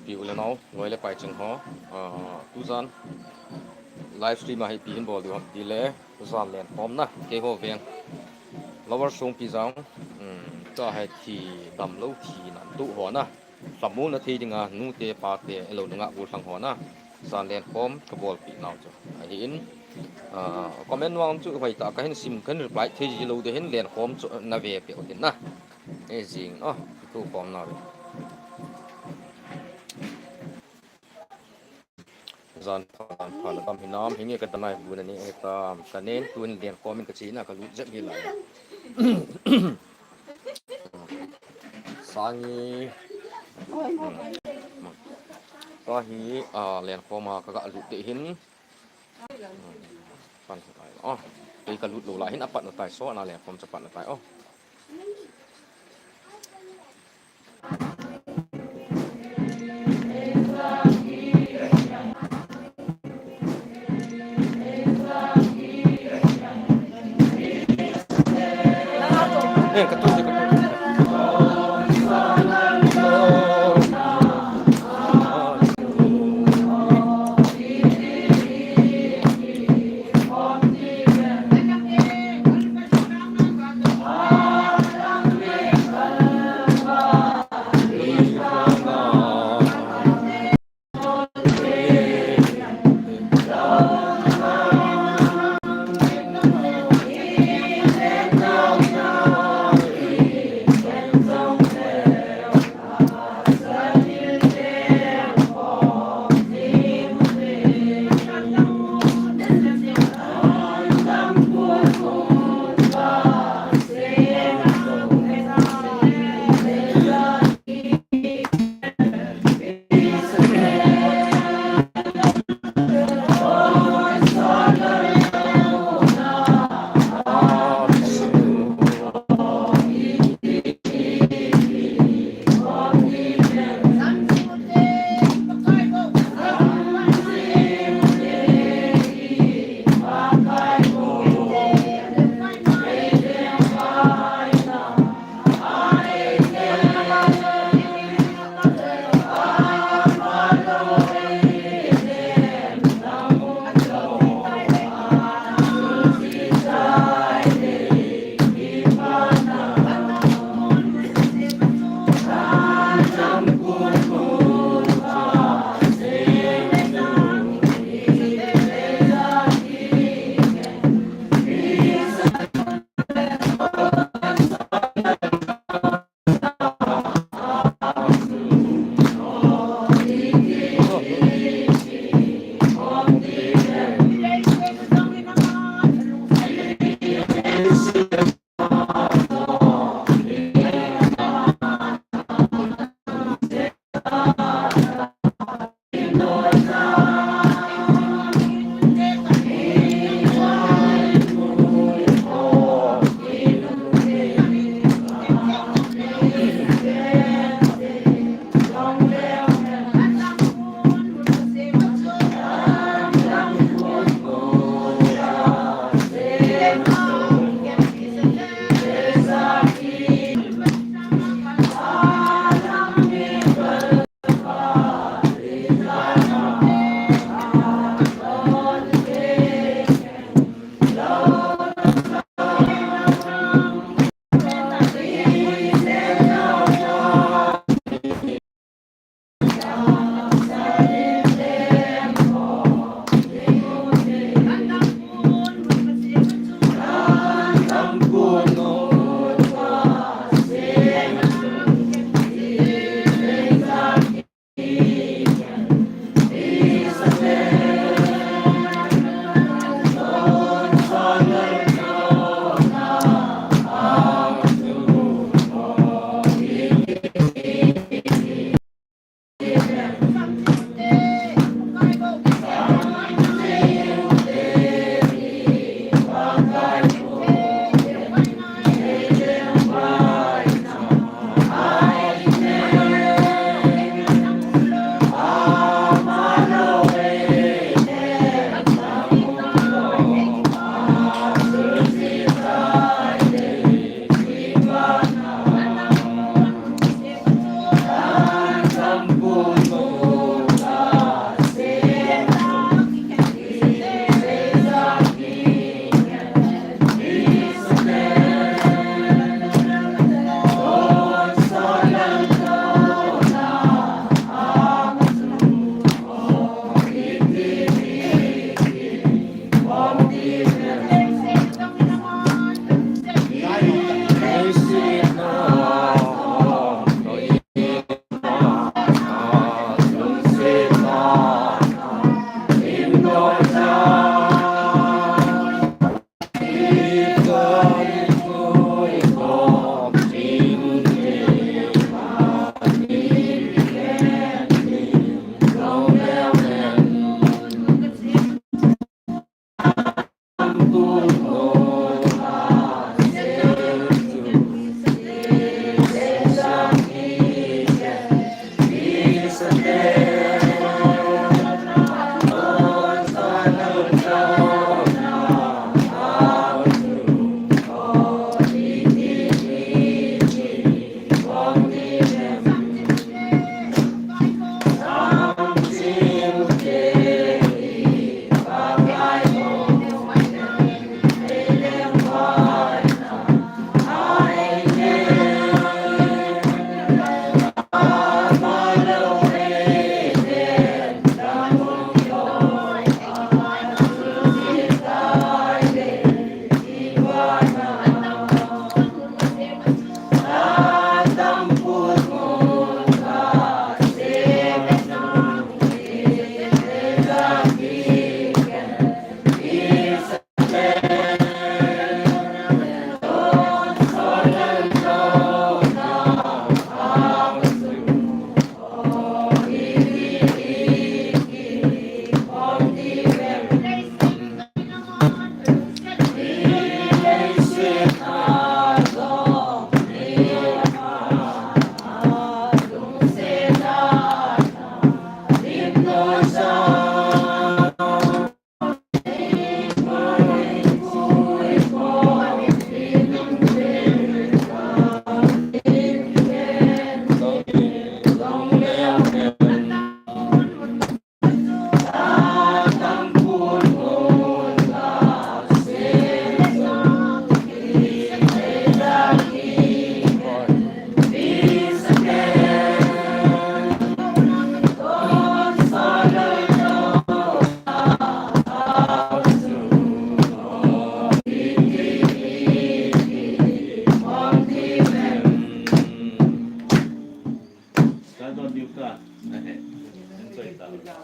piu le no ngoi le pai chung ho tu zan live stream a hi pi hin bol du ham ti le zan len pom na ke ho veng lower song pi zang ta hai thi dam lo thi nan tu ho na samu na thi dinga nu te pa te elo nga ul sang ho na zan len pom ka bol pi naw cho a hi in comment wang chu vai ta ka hin sim kan reply thi ji lo de hin len pom chu na ve pe otin na e jing no tu pom na zan phan tam hinam hinge ka tanai bu ni ta kanen tun len pom ka chi na ka lu jet gi lai sangiก็ฮีเรียนฟอร์มาก็ลุดหินปันตายอ๋อตีก็ลุดหลูหลายหินอปัดตายโซ่น่าเรียนฟอร์มจะปัดตายอ๋อกระตุ้นกระตุ้น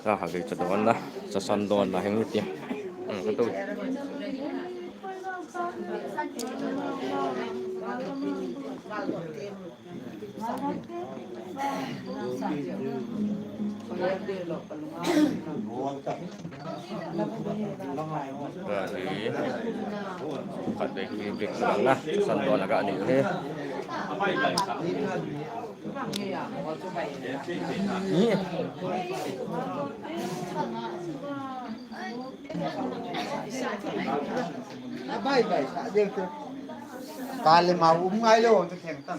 ra hagi cha don na cha san don na heng ti cái tôi rồi thì phần về cái việc sẵn na sẵn đó là cái này thế Bay bay sa ding tu. Kali mau ngai lo tu keng tan.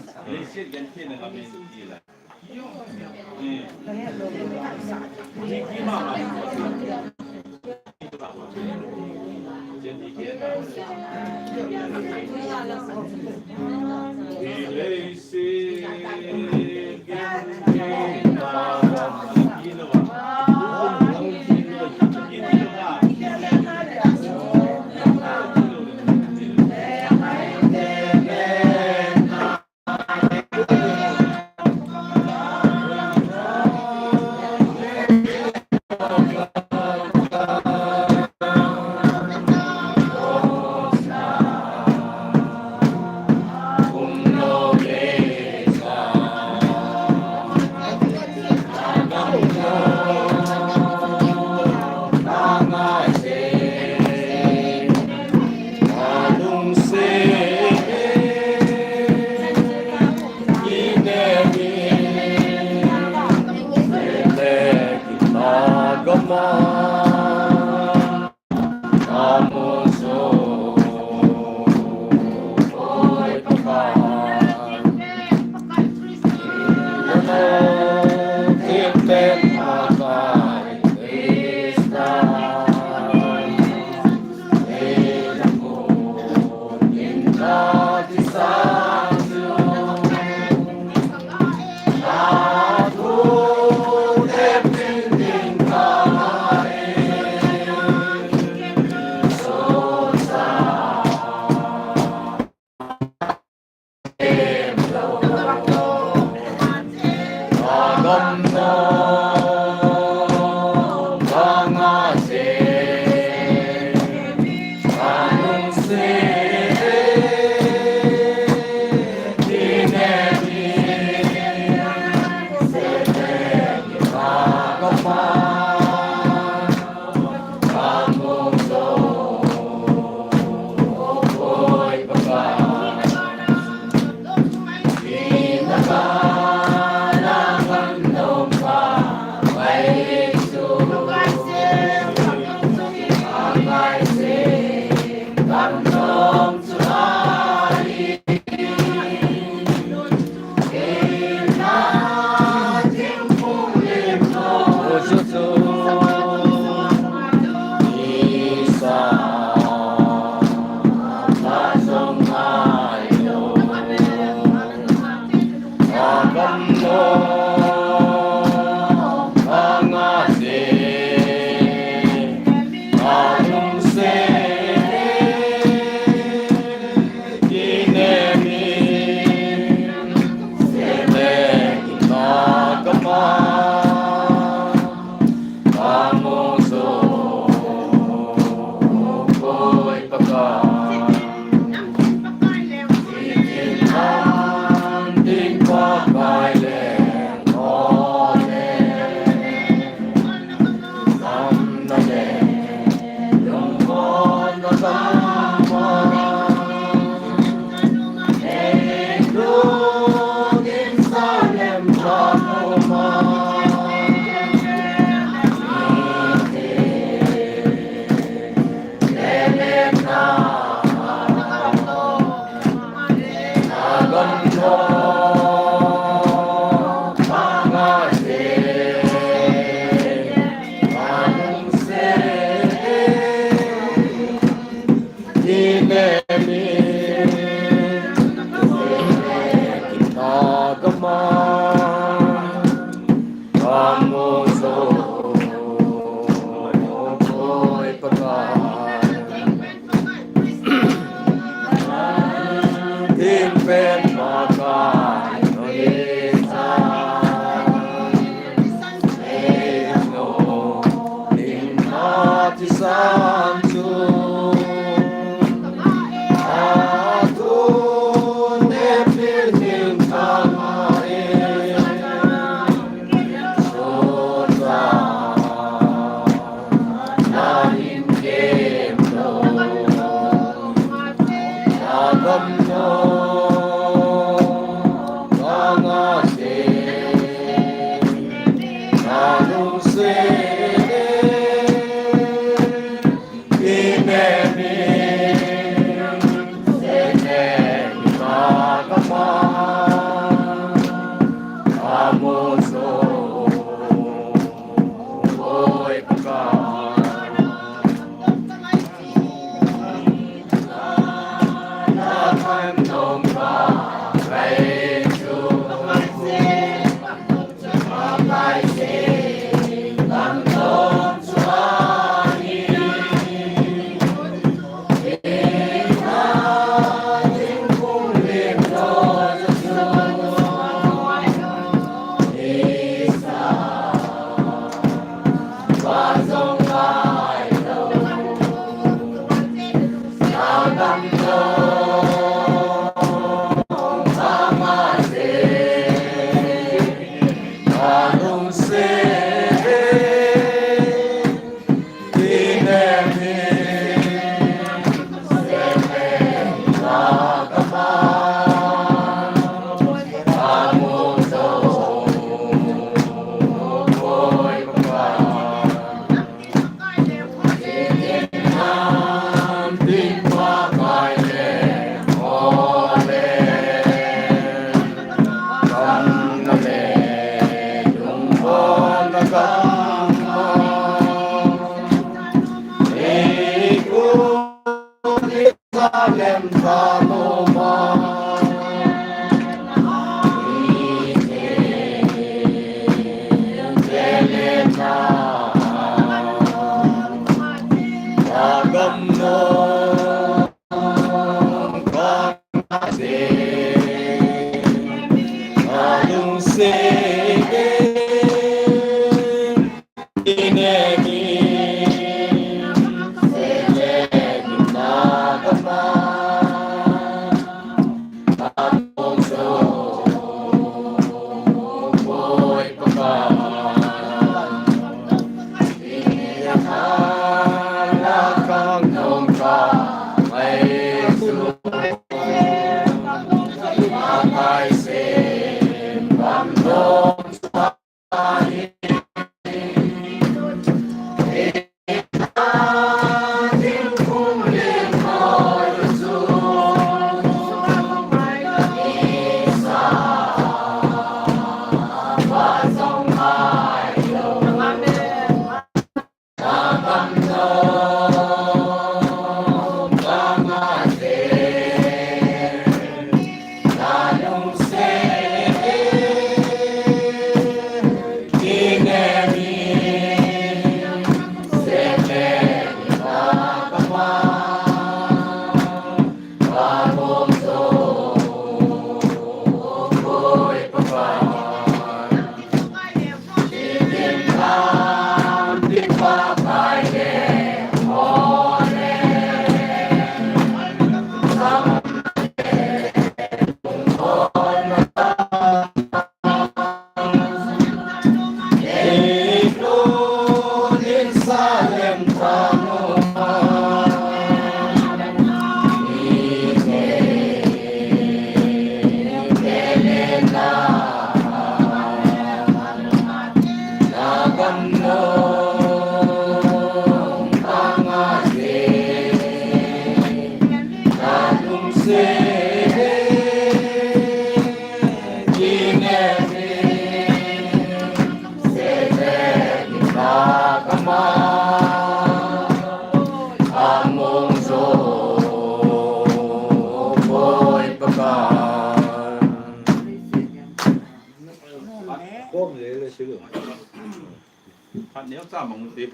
Pak ni sa mong ti.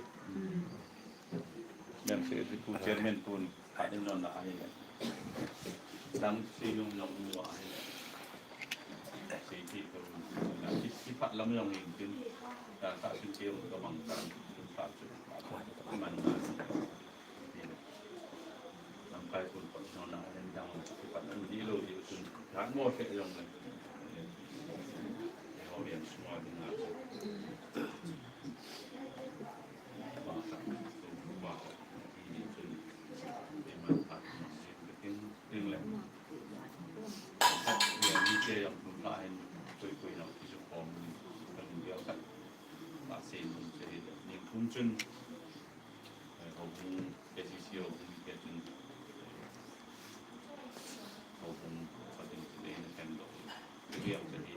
Yang si ku chairman pun pak ni non na ai. Dang si yung long wa ai. Si ti ko. Si pak lam long in tin. Ta ta si ti ko bang tan. Pa su. Man. Nam kai pun pak non na ai dang si pak ni lo di sun. Tan mo ke long ni. Ho bien semua dengan chơi làm cũng lại quay nó thì chúng còn cần điều cả mà xem cũng chơi những công trình hậu cũng cái gì siêu cũng cái chuyện hậu cũng phát triển cái này cái đó cái điều cái gì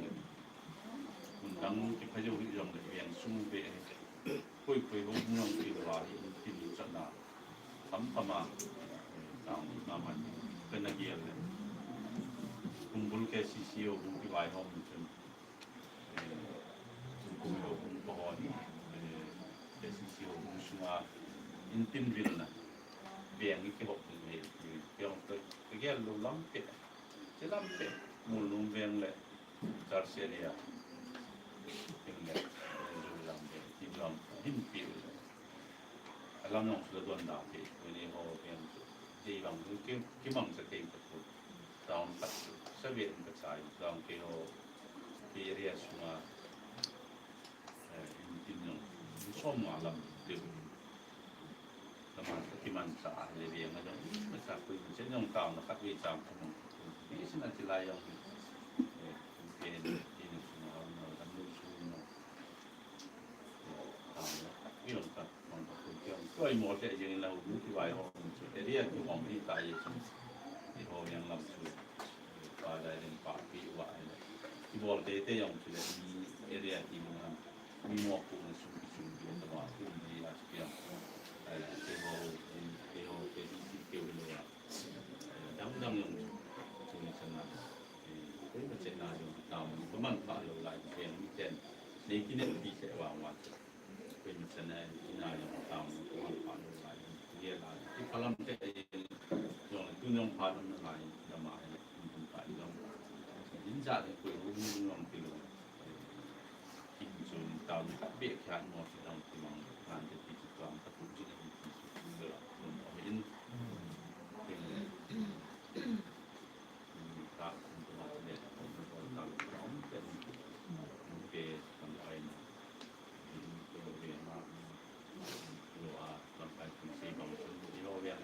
mình đang cái phải dùng cái dòng để hiện sung về quay cũng không cái đó là cái điều rất là thấm mà tạo mà mìnhเป็นนักเรียนเลยคุณบุญแกซีซีโอคุณที่วายห้องจนคุณโยคุณปอนแกซีซีโอคุณชัวอินทิมวิลนะเบียงนี่ที่บอกถึงเหตุเกี่ยวกับแกลุล้ำเป็ดจะล้ำเป็ดมูลลุงเบียงเลยจาร์เซียเนียเป็นเลยลุล้ำเป็ดที่ล้ำหินปีเลยล้ำน้องสุดโดนด่าเป็ดวันนี้เขาเบียงที่บางที่บางสเต็งกับคุณตอนปัจจุบันสวีเดนกับสายตอนเกี่ยวที่เรียกว่าที่น้องชอบมาลำเดือดลำมันที่มันสะอาดเลยเรียงนะจ๊ะไม่ทราบคุยเช่นน้องเก่านะครับวิจารณ์ของนี่ฉันอาจจะลายยังเป็นที่หนึ่งเราทำลูกชูเนาะทำแล้ววิลกับมันก็คุยเกี่ยวก็ไอ้หมดแต่ยังเราดูที่วายห้องเรียกที่ของที่ตายที่เขายังลำชูก็ได้เรื่องปากที่ว่าที่บอกเต้ยังคือมีเรียกที่มันมีหมวกปูนสูงที่แต่ว่าที่มีอาชีพที่เขาที่เกี่ยวเลยดังยังถึงขนาดเป็นเจตนาอยู่ตามประมาณต่อเราหลายเพียงมิเจนในที่นี้ที่เสว่าว่าเป็นเจตนาที่น่าจะตามประมาณต่อเราหลายเรียนที่พลังเตะอย่างที่น้องพาทำหลายจะมาเป็นฝ่ายน้องยินจ่าเนี่ยคุยรู้น้องที่เรากินจนตามเบียดแขนมอที่เราที่มองงานจะติดตามกระตุ้นจิตวิทยาเรื่องเอาไปยินเป็นพระคุณธรรมเนี่ยผมก็ตามร้องเป็นเกศทำอะไรนะตัวเรียนมาตัวลำไปถึงสี่บางคนที่เราเรียน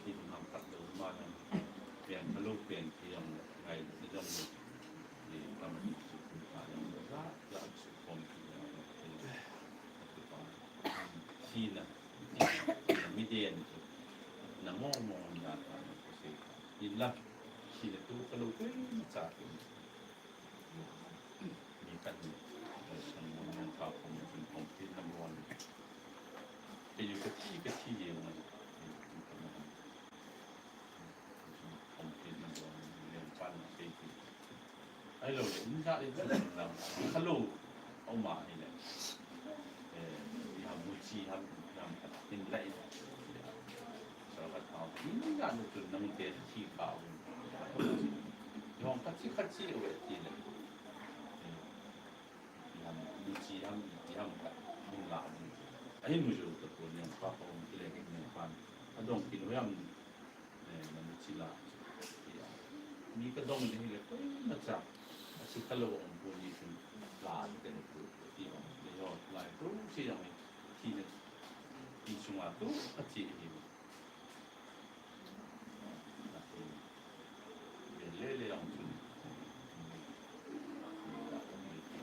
ที่ทำตัดเดิมมาเปลี่ยนทะลุเปลี่ยนเพียงไงที่ต้องมีทำให้สุดการอย่างรักรักสุขความที่เราเป็นที่นะไม่เด่นน้ำมองมองยาตาเสียยินละที่เนี่ยตัวกระดูกจากมีกันสมมติข่าวของเป็นของที่นำวันจะอยู่กับที่เดียวนะของที่นำวันเรียนฟันเสียไอ้เราเนี่ยมันจะได้เราขลุ่มเอามาให้เลยทำมุชีทำเป็นไรสารพัดเอานี่งานจุดนั้นเกิดที่ข่าวยองคัดชี้เอาไว้ที่เลยทำมุชีทำกับมุ่งหลานไอ้มุจูตะโกนยังฟ้าฟงที่เลยเห็นในฟันถ้าดงกินไว้มันมุชีลามีกระดงนี่เลยมาจากสิขลุ่มพวกนี้ถึงลาเป็นตัวที่ว่าในยอดลายตู้ที่ยังที่เนี่ยที่ช่วงตู้ก็จีบเป็นเล่ๆอย่างจุด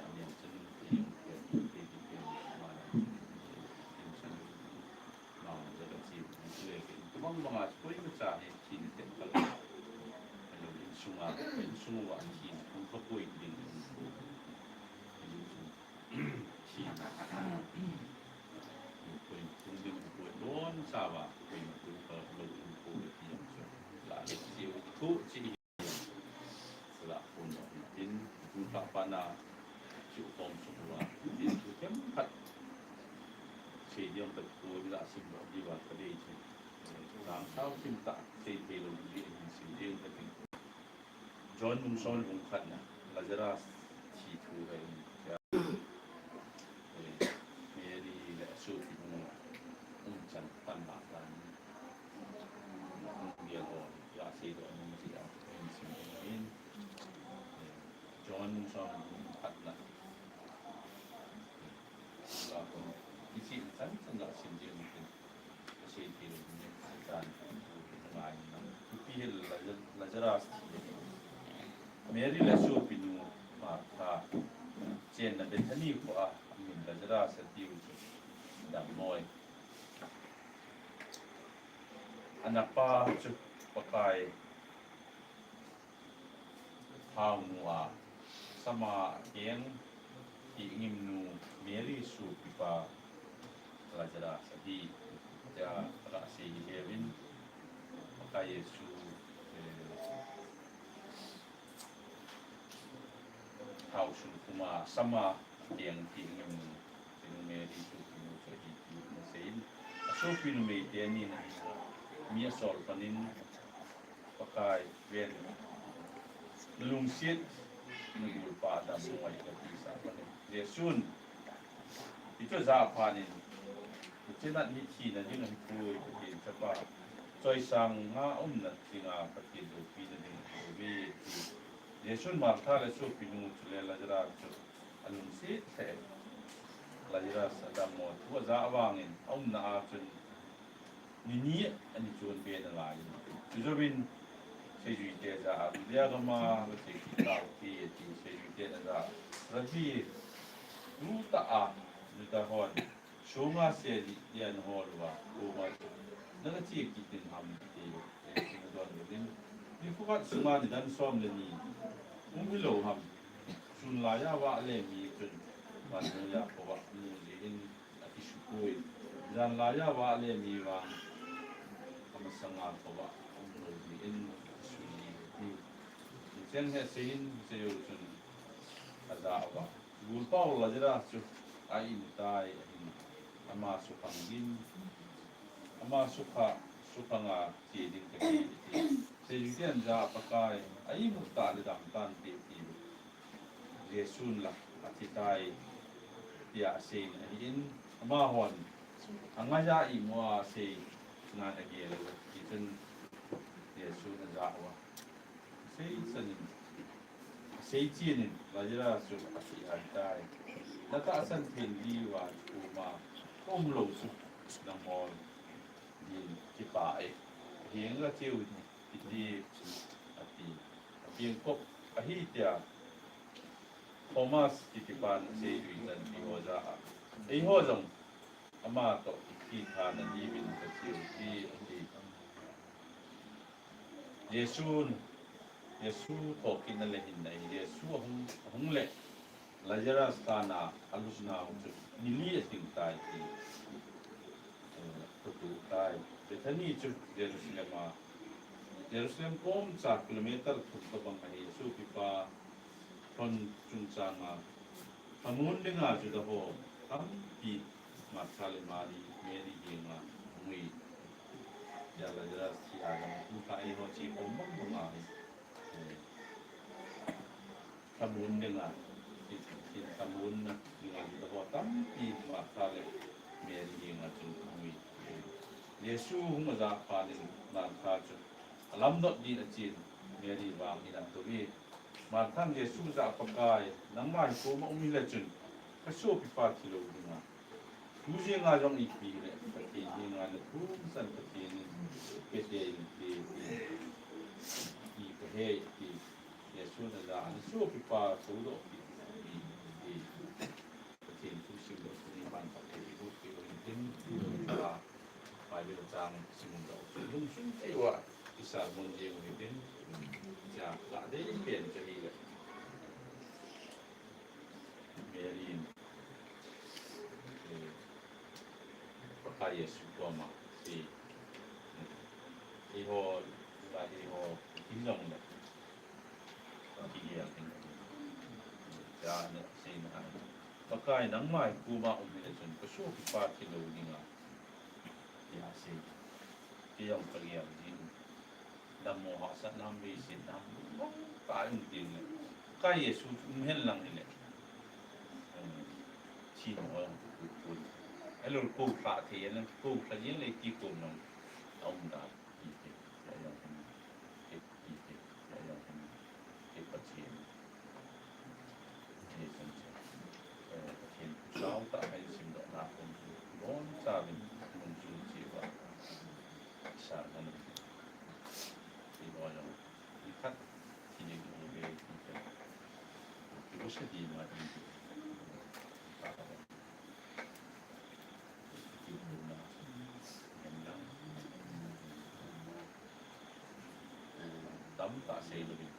อย่างเช่นที่เป็นมาอย่างเช่นเราจะกระจีบเลยบางอาจคุยไม่จ่ายที่เนี่ยเป็นกระลุ่มเป็นช่วงว่าที่คุณก็คุยดีที่คุยคุณดึงคุยโดนสาวะคุยคุยก็ลงคุยที่ยังช่วยหลายที่ทุกที่สละคนดินคุณพระปานาจุตมสุวรรณดินทุกเข้มขัดเสียยังเป็นตัววิลาสิบดีว่าก็ได้ช่วยหลังเช้าสิบตาเสียไปลงที่สิ่งเดียวกันจอห์นมุงซอนมุงขัดนะลาซารัสที่ถูกไปเมรีและสูติมุงจันตันบาตันเบียร์โอยาสีดอกมุงที่เอาเป็นสิ่งนี้จอห์นมุงซอนมุงขัดนะเราคนที่สิ่งนั้นสำหรับสิ่งเดียวกันสิ่งที่เราเนี่ยการทำงานนะทุกปีลาซารัส เมรี่และชูปินูมาตาเจนนั้นเป็นท่านี่กว่ามินจะได้สติวดับมอยอันนับป้าจุดประกายพาวมัวสมาเอียงที่งิมนูเมรี่สูปิปาราชดาสติจะรักษาเฮวินประกายเยซูเท้าสุนคุมาสมาเอียงที่งิมนูเป็นเมรี่สูปินูสติที่มาเสียนสูปินูเมเดียนินมีสอลปนินประกายเวียนลุงเสียดมีบุปผาดำมวยกับปีศาจปนินเรียซุนที่จะจะพานินเช่นนั้นที่ที่นั่นที่นั่นคุยกับเห็นจะป่าจอยสังงานั่นที่งาปฏิดูปีนั่นเองวีเรียซุนมาท่าและสูปินูจุเลลาจราจุลุงเสียดเสลาจราสดามมวยทั่วจะวางินน่าจนนี่อันนี้ชวนเป็นอะไรจุดวินเสียชีวิตเจ้าเรียกมาเสียชีวิตเราที่เสียชีวิตเจ้าระบีรู้ตาดูตาหอนช่วงอาเซียนเดียนหอลว่าโอ้มานั่นก็ที่คิดถึงทำที่ที่มาโดนแบบนี่พวกสมาดิดันซ้อมเลยนี่มึงไม่รู้ทำชุนลายว่าเล่มีจนมันยากเพราะว่ามีเรื่องอธิชุกุยจันลายว่าเล่มีวางsangat bawa umur ini suni ini jangan sein sejauh ada apa gulpa Allah jelas tu ain tai ama supangin ama suka ngah jadi kaki sejauh dia pakai ain muka ada dalam tan tipi Yesus lah hati tai dia sein ain ama hon angaya imua seinงานเกี่ยวกับที่เป็นเดี๋ยวชูนจ่าวเสียสนิมเสียจีนินเราจะได้สุขภาพอันได้แล้วก็สันเพียงดีว่าคูมาต้มลงสุกน้ำมันยินที่ป่าเองเฮียงก็เที่ยวที่ดีอธิเพียงพบอหิตยาโทมัสที่บ้านเสียอยู่นั่นที่หัวจ่าไอ้หัวจงอามาโตที่ทานนี้เป็นกระเทียมที่เยซูทอกินอะไรหินไหนเยซูหงเล็กลาจารัสตานาอัลุสนาอุจนิลีสิงตายที่ประตูตายแต่ท่านี้จุดเยรูซาเล็มก้มจากกิโลเมตรทุกตะบังไอเยซูพิพาคนจุนจางมาทำมุนดึงอาจุดหัวทั้งปีมาทะเลมาดีเมรีเองมามุยยาลาจารัสที่อาจจะมุขไอโฮจิโอมังมาทำบุญดึงอาที่ทำบุญนะดึงอาจุดหัวตั้งปีมาทะเลเมรีเองมาจนมุยเยซูหุ่งจากพาลินมาทาจุลำดดดีนะจีนเมรีวางที่นั่นตัวนี้มาทั้งเยซูจากปากายนังมาให้กูมาอุ้มเลจุนก็โชว์พิพาทที่เราดึงอาทุกอย่างเราอีกปีเลยปฏิญาณทุกสันปฏิญาณเกิดเองที่ประเทศที่เยซูนั่นแหละโชว์พิพาทสุดที่ประเทศทุกสิ่งทุกอย่างมันปฏิบัติทุกสิ่งทุกอย่างไปเรื่องจางสิ่งเราลุ่มสุ่มไอ้ว่าที่สารมันเองนี่เป็นจากละได้เปลี่ยนจะดีเลยเมรีนพระเยซูก็มาที่ที่หัวที่หัวทิ้งลงเลยที่เดียวทิ้งจะเนี่ยสิ่งนั้นปากายนังไม่กูมาอุ้มเลยจนก็สู้พิพาทที่เราดิ้งอ่ะยาสิ่งที่ยังเปลี่ยนดิ้งดำโมหะสันน้ำวิสิตน้ำตายมันดิ้งเลยกายเยซูไม่เห็นหลังนี่เลยชี้หัวคุณไอ้ลูกกูพระเทียนกูพระยินเลยกี่กุมน้องเอาดาบกี่เก็บแล้วยังเก็บกี่เก็บแล้วยังเก็บประเทียนนี่สัญญาประเทียนเช้าตาให้สิ่งดอกนาคมร้อนซาบินมันจูจีว่าซาบินที่ว่ายังที่คัดที่ยังอยู่เลย procedimos tanpa saya lebih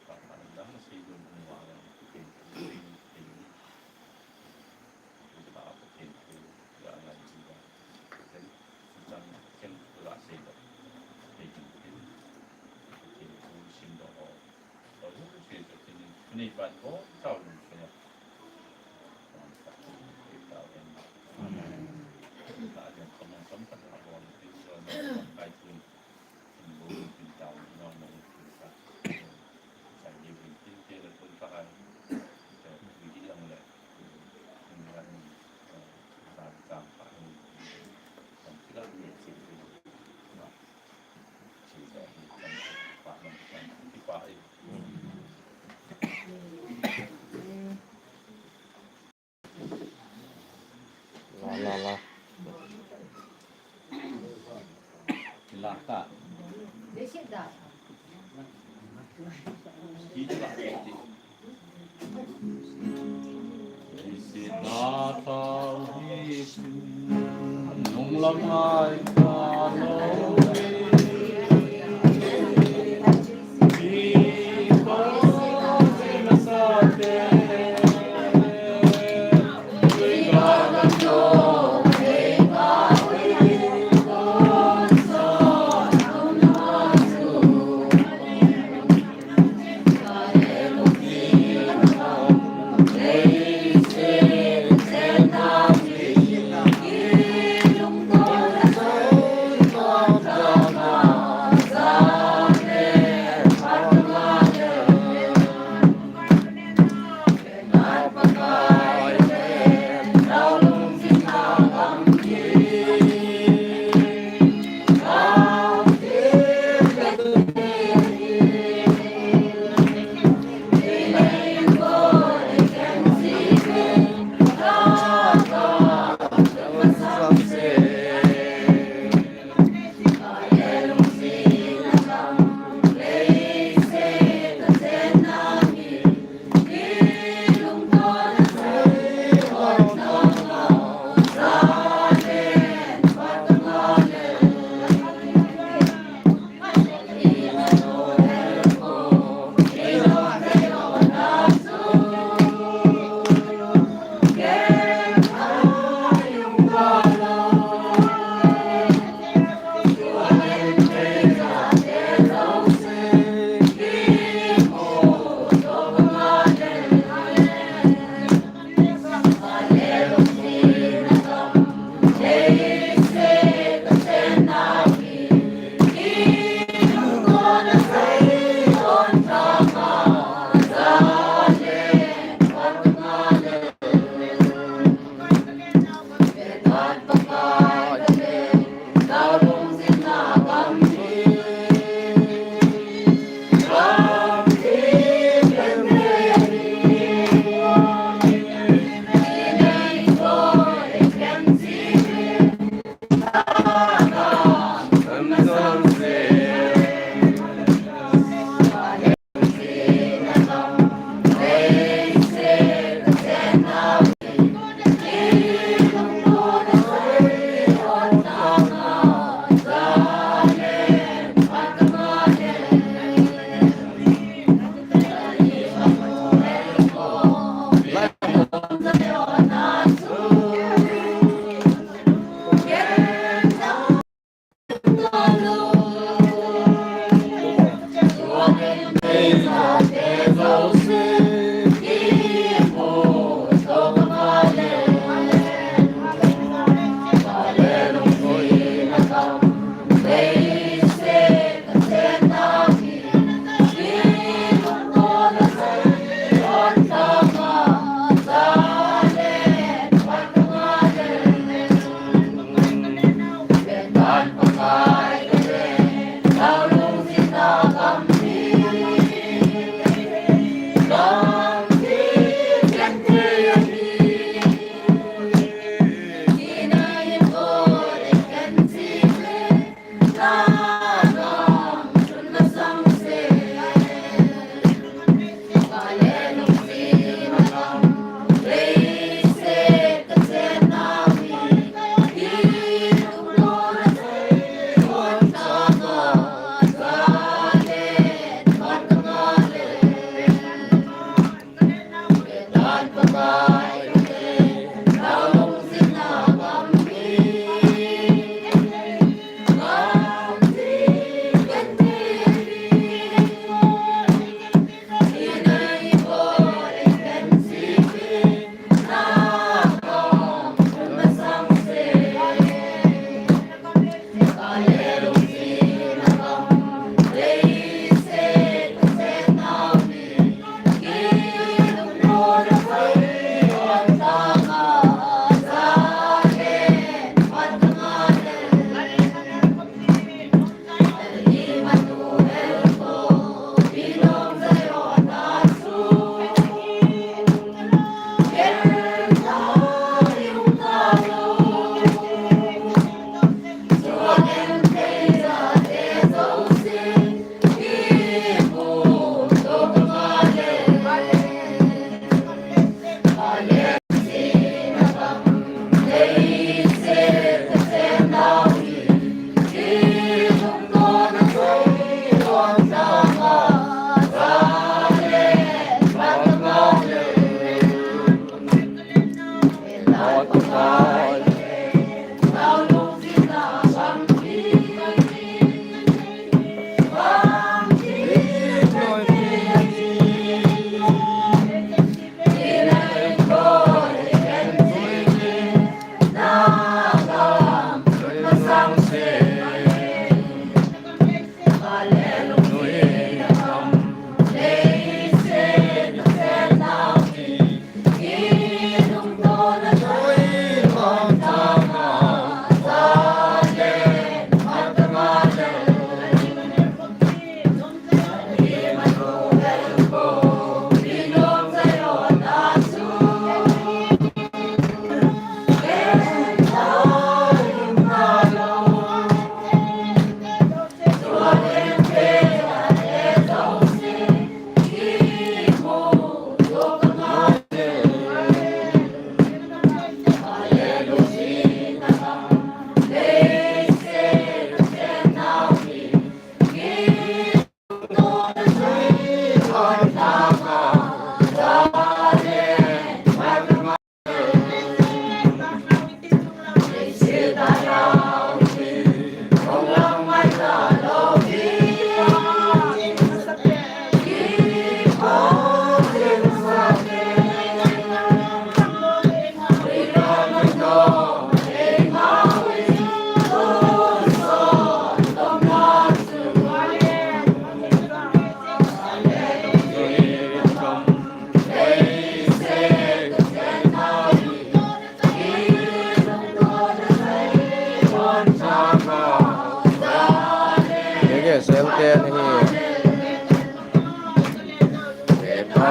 pandang saya belum mengeluarkan kita apa itu tidak lagi juga jadi macam yang berhasil itu sim doh kalau saya ini penipuan oh tahu saya kita yang kita ada teman-teman pada awal itu kait pun bintang nomor kita saya bikin dia pun pakai video yang lain dengan tentang apa yang kita lihat sih cerita tentang Pak Menteri Pak lah silakan Besides itulah Isinata Yesus nung lamay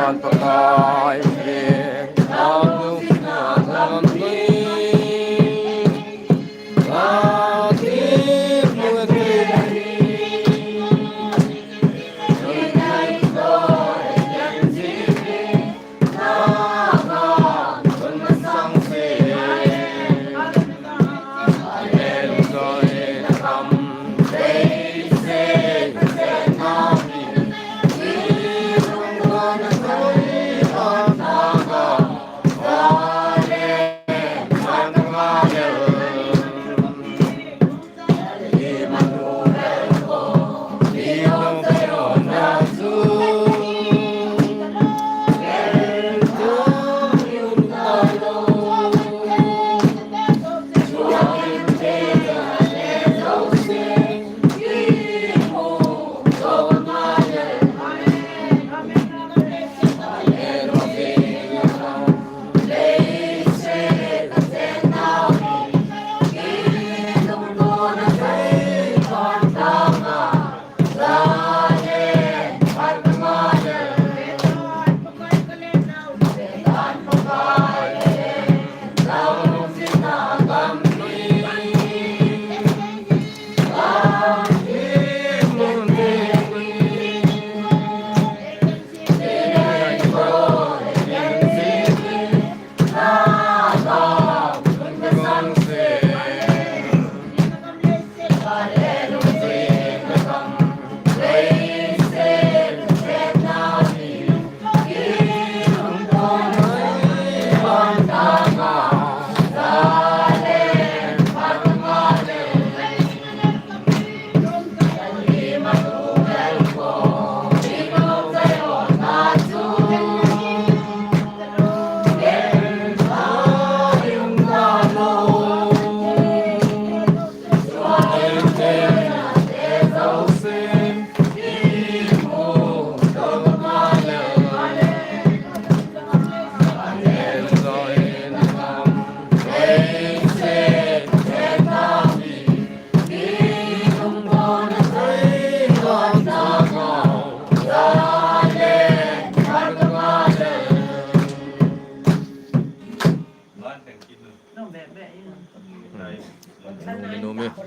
านประกายเพียงตามดวงดาวดวงนี้ลาที่เมื่อที่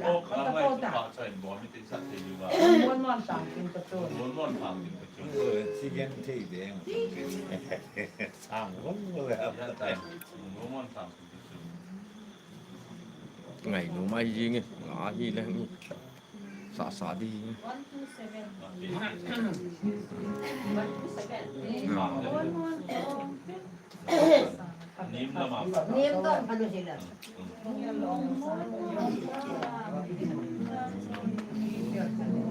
โอ้ข้างในสุภาพใส่บ่มีติดสัตว์ที่อยู่ว่า ม้วนนอนต่างกินกระโจน ม้วนๆฟังถึงประชุม ย่าแต่ม้วนๆฟังถึงประชุม ngày nó may gì nghe ngã gì lên nghe xả xả đi นิ่มแล้วมา นิ่มต้มพันธุ์สิละ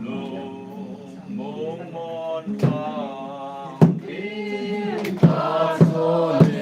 ลูมงมนฟังที่ตาโซเล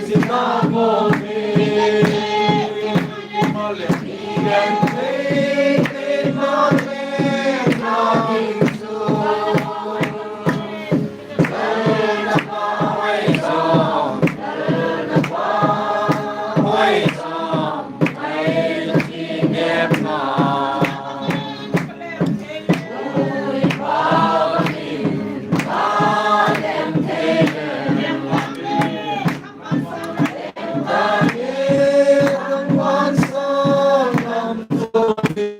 Hãy subscribe cho kênh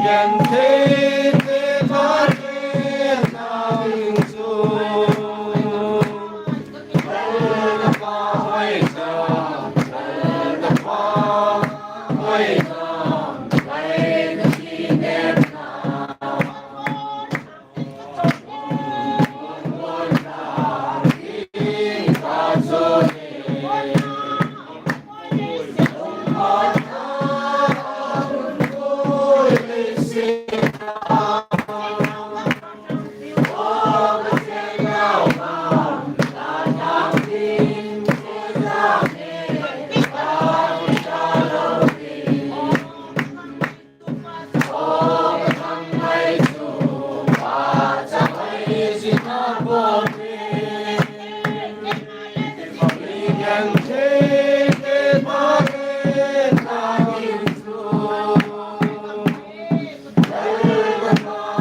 Ghiền Mì Gõ để không bỏ lỡ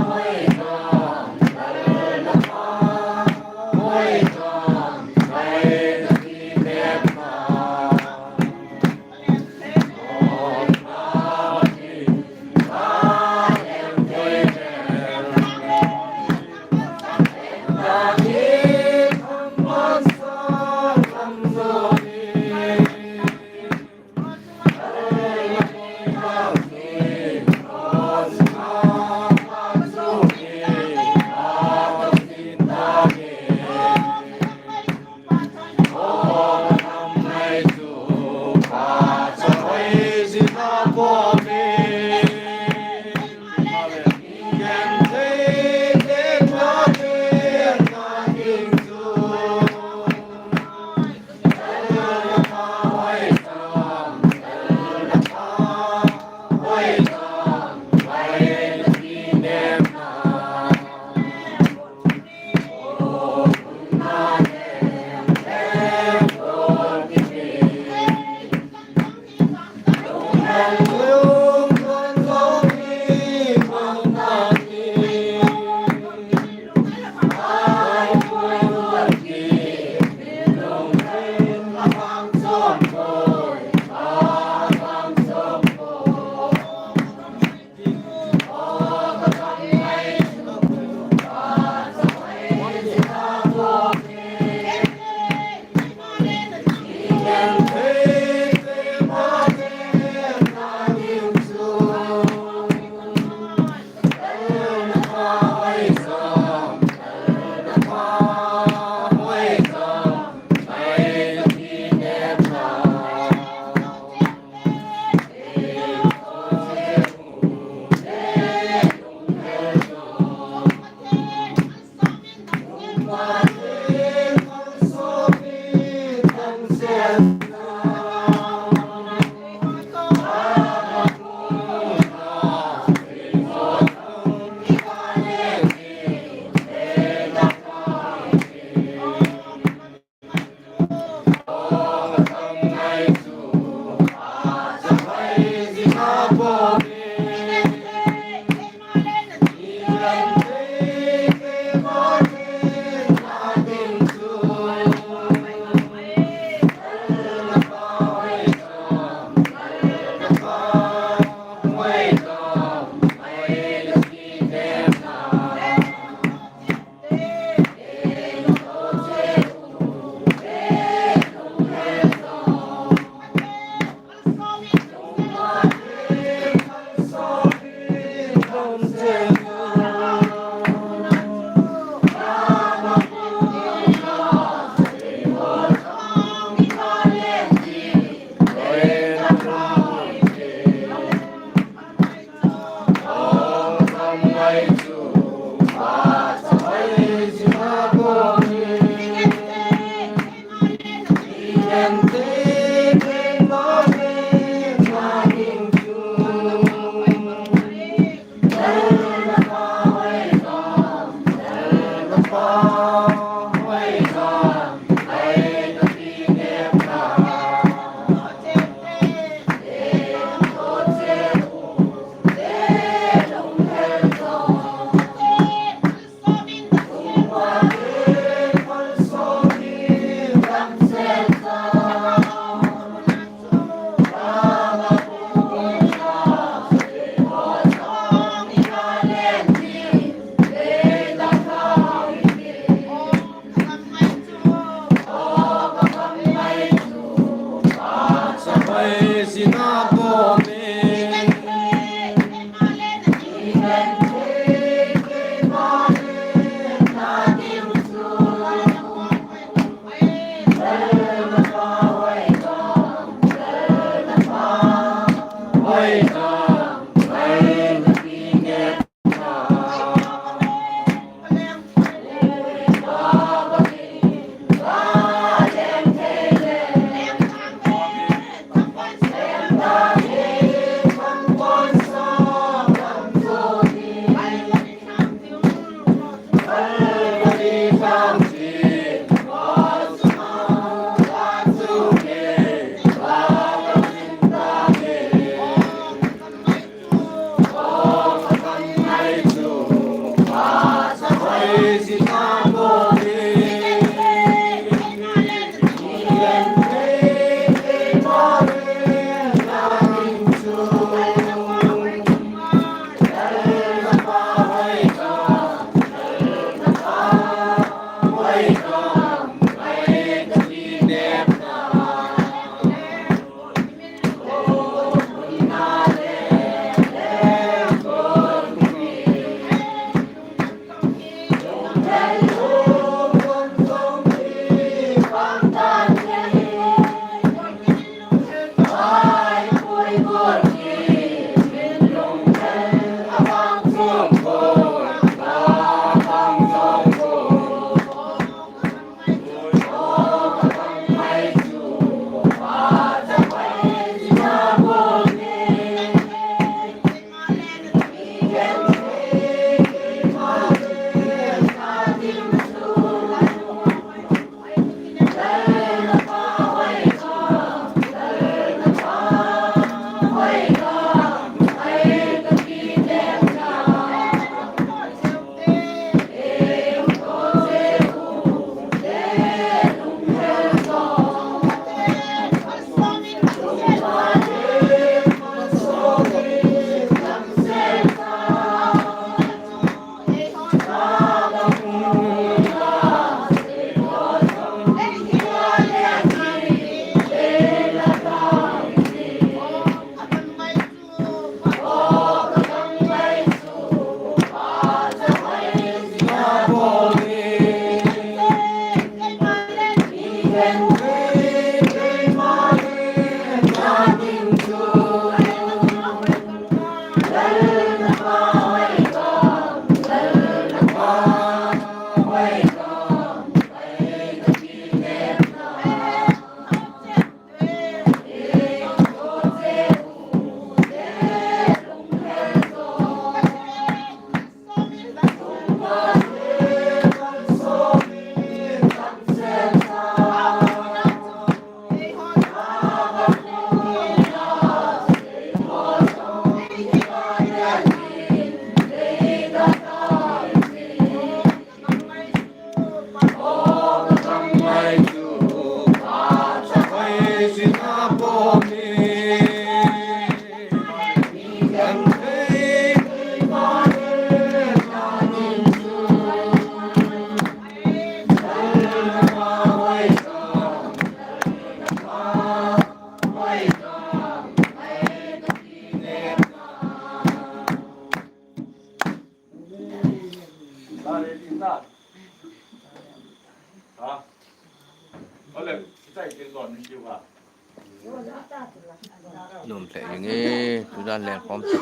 dan len pom chu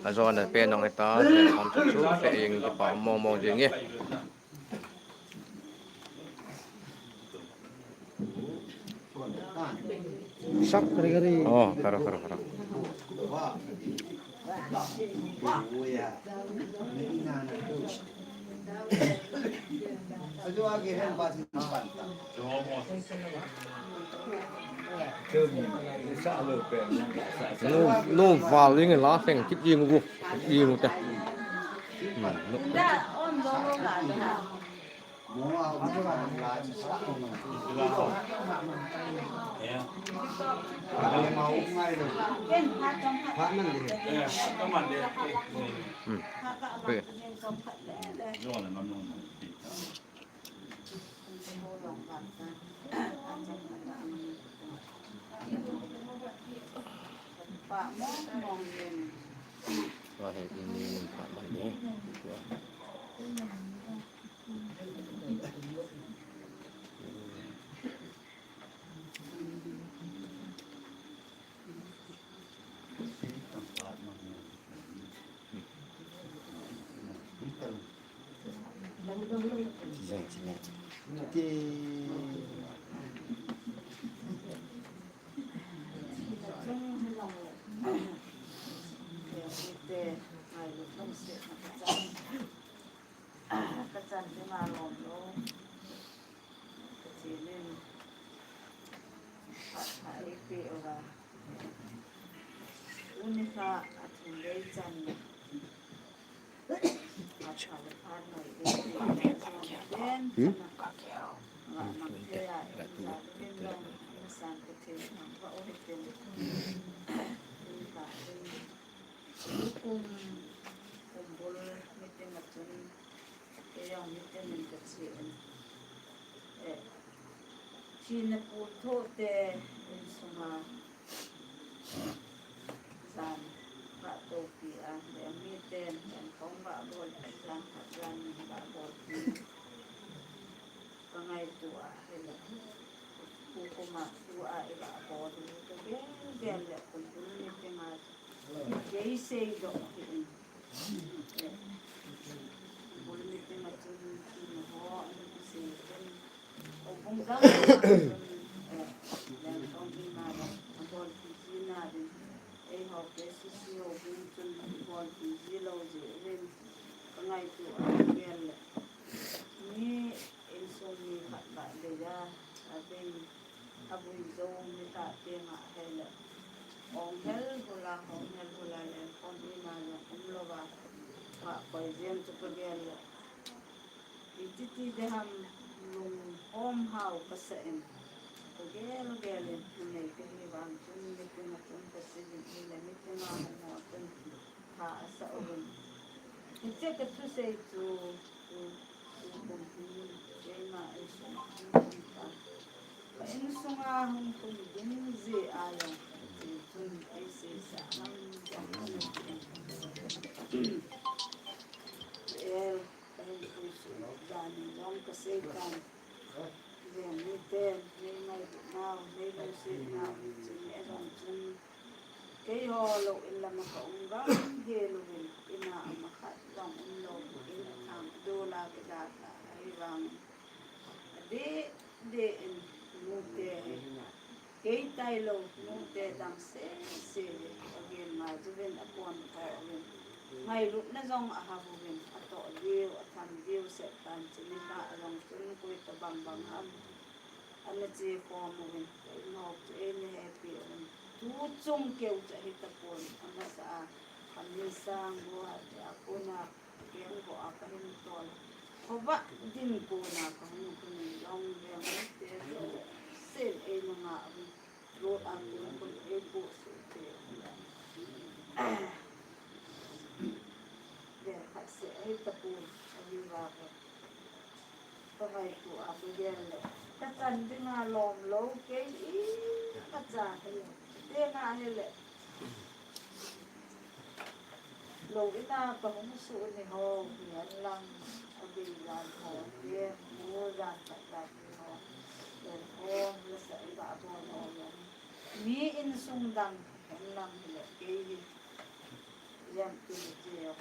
azon da pe nong eta len pom chu fe ing ki pa mong jing nge sak kari-kari. oh karo Wah. Buya. Ajo agi hen basin panta. no vào với người lá phèn kip gì ngu gì ngu ta Mua ajo la sak mo. Kali mau ngai lo. Pak man di. Các bạn đi. Về. Do là nó nôn. Và hệ ini Pak Bani. Nanti China puto te suma san topi de miten dan kong bol san san bol pangai tua hele pukuma tua ila bol to gen le kun ni tema yei sei do bol ni tema tun ni ho ni sei Kung gam dan kong imara bol pizina din ay ho kesisio bintun bol pizilo je rin pangai tu agel ni insomni hatba deja ating abui zong ni ta tema hele ong hel hula len kong imara umloba pa koizem tu pagel ititi deham lung om hau pasain gel tunai kini bang tun mitin matun pasin ini mitin mau tun ha asa urun itu ketu saya tu kumpul jema isu ini sunga hum pun jenis ze ayam tun isi saham Jangan kesehatan, dan miten, memang now, memang sih now, sini orang sini, kayo lo ilam makaunggang, helo ina makat lang ulo, ina ang dola kedata, irang, de mute, kay tayo mute dang se, again majuben upon again. May na zong ahabugin ato diw atam diw setan cinta along tun kuy tabang am ana ji komugin no ene happy tutsum keu hita pon ana sa kamisang buhat ako na kaya ko akahin tol koba din ko na kung yung yung sel eno nga ro ang kun ebo so ay tapos ang ako pagay ko ako yan tatandi nga lom kay katsahin di nga nila lo ita pangumusuon ni ho yan lang abilan ho yan mura sa dati ho yan ho sa iba ako ho yan mi insungdang yan lang nila kay ยังตีเจียว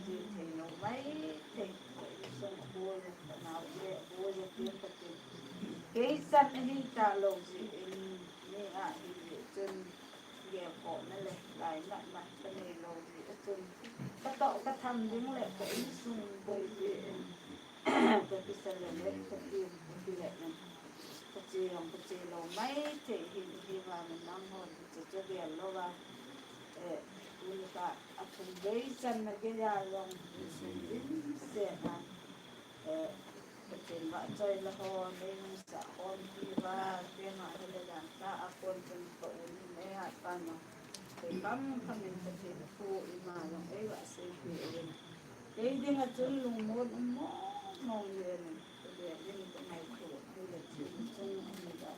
ตีเทนไม่เทส่งบัวจะหนาวเยอะบัวจะเปลี่ยนไปเป็นเกสันนี่ตาลงสินี่อ่ะจนแย่ก่อนนั่นเลยหลายนัดมาเป็นในลงสิจนก็ต่อก็ทำยังแหละก็อิสุงไปก็พิเศษเลยก็เตรียมก็แหละนั่นก็เจียเราไม่เทหินที่ว่ามันน้ำหอมจะเรียนแล้วว่าunika atun beisan na gayalong sundin sena betul mak coy lahon ning sa kon tiba tema halagan ta akon pun paun me hatan te kam kamin betul pu ima long ai wa se pi en ei ding atun lungmon mo mong yen de yen ko mai ko ni le chung ni da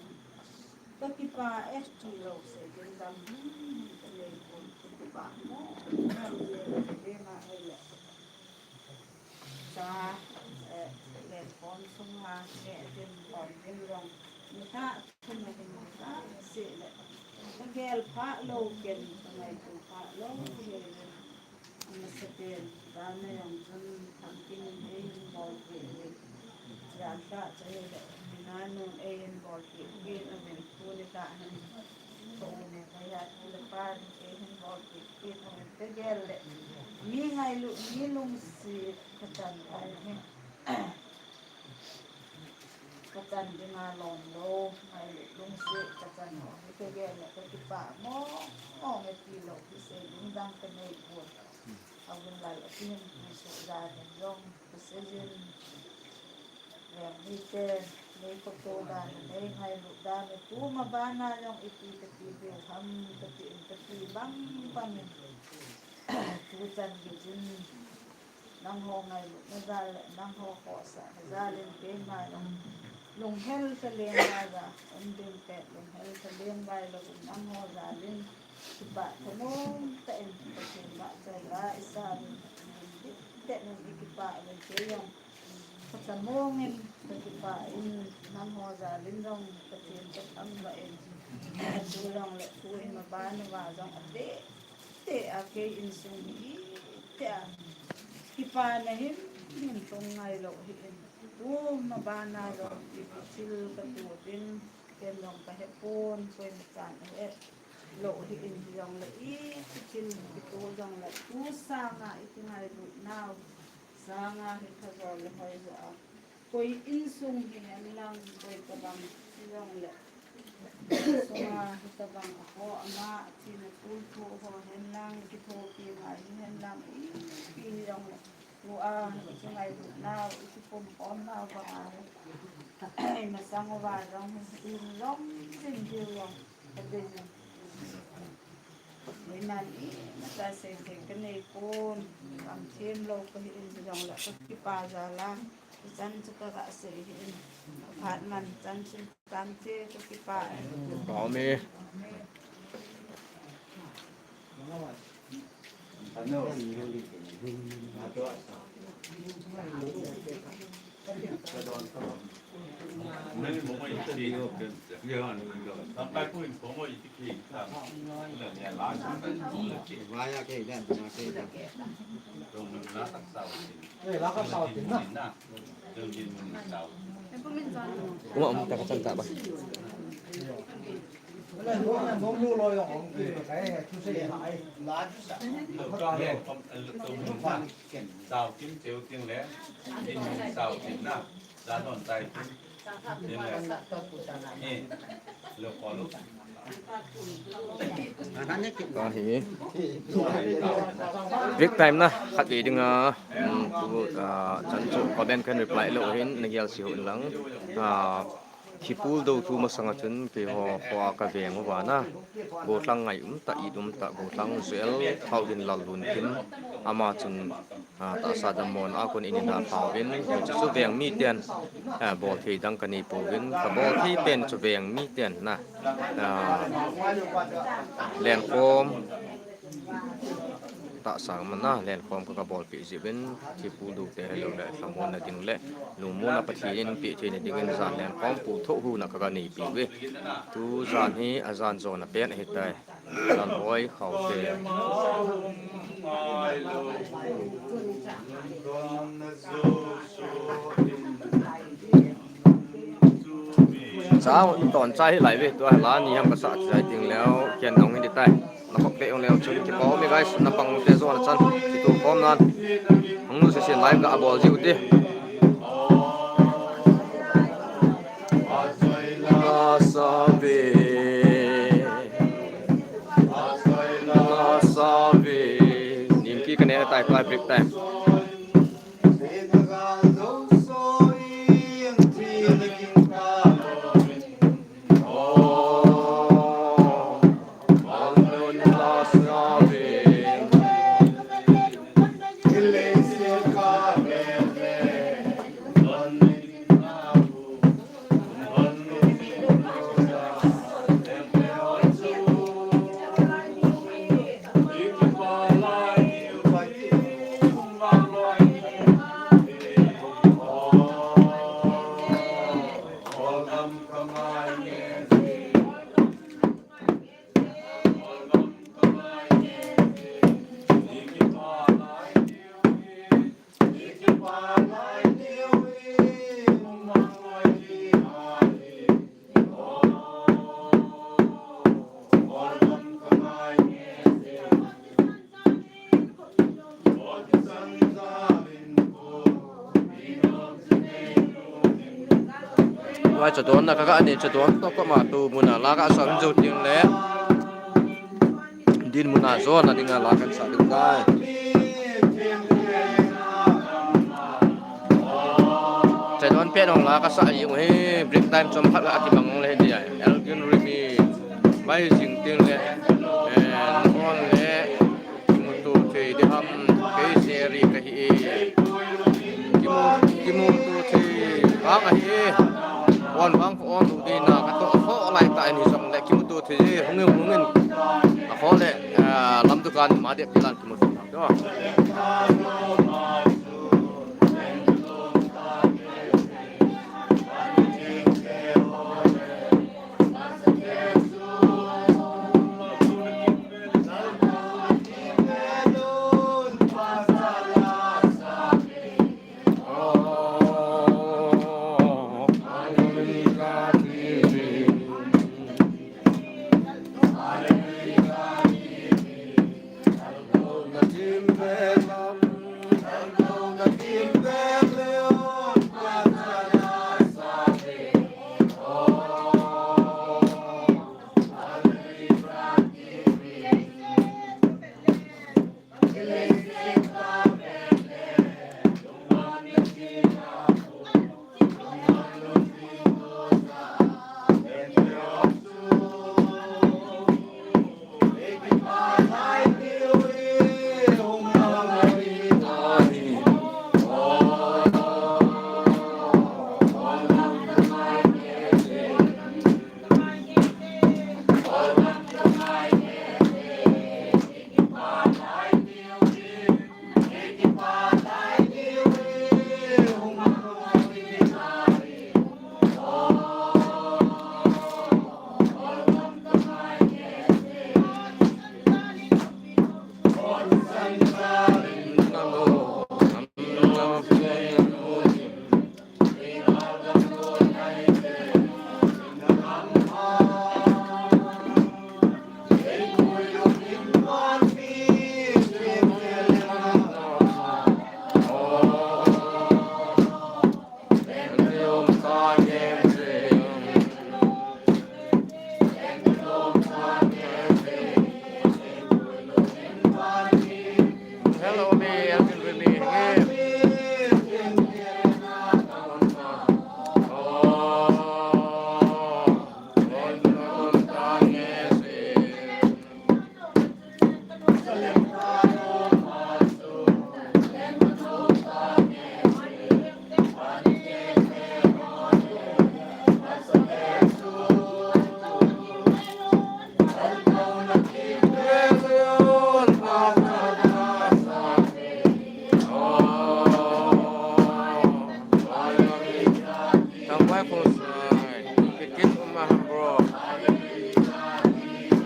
tapi pa esti lo se den dam le ko pa mo le ma ele sa le kon sung ma le den kon den long ni ta kun ma den ta se le ta gel pa lo ken mai ko pa lo le ni se den da ne yang jun tham kin ei bol ke le ya ta che le na nu ei bol ke ge na men ko le ta han ko ne ka ya le pa ei bol ke ge na men te gel le mi ngai lu mi lung si ka tan ai he ka tan di ma long lo ai lung si ka tan ho te gel le ka ti pa mo me ti lo ki se lung dang ka nei ko au gen la la tin ni so da de yong ka se jin ya mi te nei ko to da nei ngai lu da ne tu ma ba na yong iti ka ti de ham ka ti bang pan tu chan gi jin nang ho ngai lu na da le nang ho ko sa da le pe ma lung hel ka le na da on den te lung hel ka le ngai lu nang ho da lin ba ko mo ta en ka ti ba ta la isa te no gi ba le te yong ka mo ngin ka pa in nam ho za lin rong ka tin ka am ba en du rong le tu in ma ba na wa rong te a ke in sung hi te a ki pa na hin min tong ngai lo hi in tu ma ba na rong ki sil ka tu din ken rong ka he pon pen kan he lo hi in rong le i sil ki tu rong le tu sa nga i ti ngai lu now sanga hi ka zo le hoi za koi in sung hi an lang koi ka bang long le sunga hi ka bang ho ama chi na tu thu ho hen lang ki tho pi ma hi hen lang pi long le lu a chi ngai lu na ki pom on na ba ai ma sang wa rong in long sin ji long ka deนี่นั่นอีมาตาเสกกันในโคนทำเทียมโลกก็เห็นจังละก็ที่ป่าจาละจันจะกระเสกเห็นผ่านมันจันชิการเจก็ที่ป่า พร้อมมี อันโน้นอยู่ดีมาตัว ไม่ผมว่าอีกทีก็เป็นเยอะหนึ่งก็ทำไปพูดผมว่าอีกทีครับเรื่องนี้ร้านฉันเป็นเก่ง ว่าอยากให้ได้มาให้ได้ ตรงมันร้านตักเสา แล้วก็เสาถึงนะ นะเรื่องดินมันเสา ผมเอาแต่กระจังจับไป แล้วพวกนั้นผมรู้เลยของกินไปทุเสียหายร้านทุกอย่าง แล้วก็เนี่ยตรงนี้ฟังเสากินเจียวเตียงแล้วดินเสากินนะร้านนอนใจนี่แหละนี่เลือกขอลูก อันนี้กิน ก็เห็นRick time na khat ge ding tu chan chu ko ben kan reply lo hin na gyal si hun lang khipul do tu ma sanga chun ke ho kwa ka veng wa na go tlang ngai ta I ta go tlang sel thau din lal lun kin ama chun ta sa dam mon a kon in da thau bin chu veng mi tian bol thei dang kan ni pu bin ka bol thei pen chu veng mi tian na len kom ta sang mana len kom ka bol pi jibin ki pu du te lo le samon na ding le lu mo na pathi in pi che ni ding zan len kom pu tho hu na ka ni pi we tu zan hi azan zo na pen he tai lan hoi khau te ai lo con so so sao tòn trái lại về tôi lá ni ham basa trái tiếng leo kian nong hindi tai nó học tệ ông leo chung chỉ có mấy guys nó bằng tê zo là chân chỉ tụ com nan ông nu sẽ live cả ball diu đi Nasabe Nasabe niệm kia cái này tại fly break time Wah jadon nak kakak ni jadon toko matu muna laka sang jauh tiang le din muna zon nanti ngalakan sak dengai jadon pian laka sak yung he break time som khat la ti bang le dia Elgin Remy mai jing tiang le and on le mutu che de ham ke seri ka hi kimu tu che bang a hi on bang on tu di na ka to kho lai ta ni som le kim tu the hungin a kho le lam tu kan ma de pilan kim tu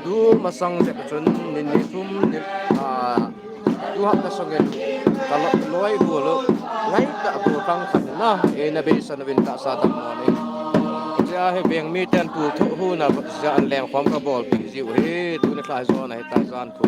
do masang se chun nin ni thum ni du hak ta songen kalau loi du lo ngai ta ko tang khan na e na be san win ta sa dam no ni ja he beng mi ten tu thu hu na ja an leng khom ka bol pi ji he tu ne khai zo na he ta zan thu